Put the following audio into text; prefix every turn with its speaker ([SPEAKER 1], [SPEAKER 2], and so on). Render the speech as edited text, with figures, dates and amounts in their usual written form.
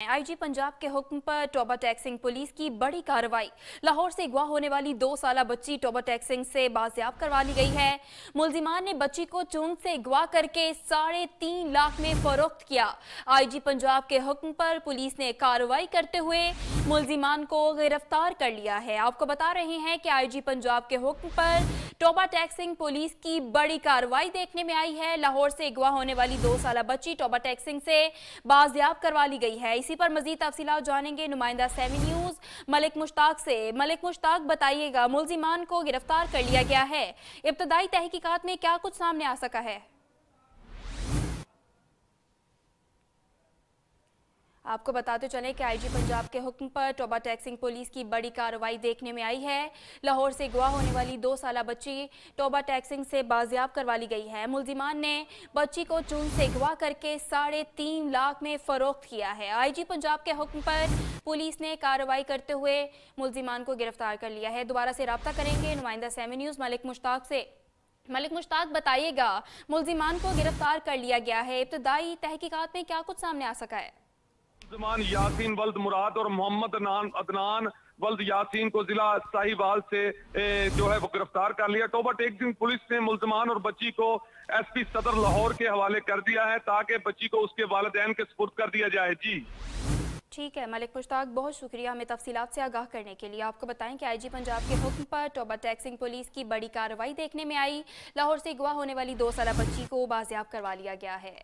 [SPEAKER 1] IG Punjab के हुक्म पर टोबा टैक्सिंग पुलिस की बड़ी कार्रवाई। लाहौर से अगवा होने वाली 2 साला बच्ची टोबा टैक्सिंग से बाजियाब करवा ली गई है। मुलजिमान ने बच्ची को चूंग से अगवा करके 3.5 लाख में फरोख्त किया। आईजी पंजाब के हुक्म पर पुलिस ने कार्रवाई करते हुए मुलजिमान को गिरफ्तार कर लिया है। आपको बता रहे हैं कि आईजी पंजाब के हुक्म पर टोबा टैक्सिंग पुलिस की बड़ी कार्रवाई देखने में आई है। लाहौर से अगवा होने वाली 2 साला बच्ची टोबा टैक्सिंग से बाजियाब करवा ली गई है। इसी पर मजीद तफसीलात जानेंगे नुमाइंदा सेमी न्यूज मलिक मुश्ताक से। मलिक मुश्ताक, बताइएगा, मुलजिमान को गिरफ्तार कर लिया गया है, इब्तदाई तहकीकात में क्या कुछ सामने आ सका है? आपको बताते चलें कि आईजी पंजाब के हुक्म पर टोबा टैक्सिंग पुलिस की बड़ी कार्रवाई देखने में आई है। लाहौर से अगवा होने वाली 2 साला बच्ची टोबा टैक्सिंग से बाजियाब करवा ली गई है। मुलजिमान ने बच्ची को चून से अगवा करके 3.5 लाख में फरोख्त किया है। आईजी पंजाब के हुक्म पर पुलिस ने कार्रवाई करते हुए मुलजिमान को गिरफ्तार कर लिया है। दोबारा से रब्ता करेंगे नुमाइंदा सेमी न्यूज़ मलिक मुश्ताक से। मलिक मुश्ताक, बताइएगा, मुलजिमान को गिरफ्तार कर लिया गया है, इब्तदाई तहकीकात में क्या कुछ सामने आ सका है?
[SPEAKER 2] यासीन वल्द मुराद और मोहम्मद अदनान वल्द यासीन को जिला साहिवाल से जो है वो गिरफ्तार कर लिया। टोबा टैक्सिंग पुलिस ने मुलजमान और बच्ची को एसपी सदर लाहौर के हवाले कर दिया है ताकि बच्ची को उसके वालिदैन के सुपुर्द कर दिया जाए। जी
[SPEAKER 1] ठीक है मलिक मुश्ताक, बहुत शुक्रिया हमें तफसीलात से आगाह करने के लिए। आपको बताएं कि आईजी पंजाब के हुक्म पर टोबा टैक्सिंग पुलिस की बड़ी कार्रवाई देखने में आई। लाहौर से अगवा होने वाली 2 साला बच्ची को बाजियाब करवा लिया गया है।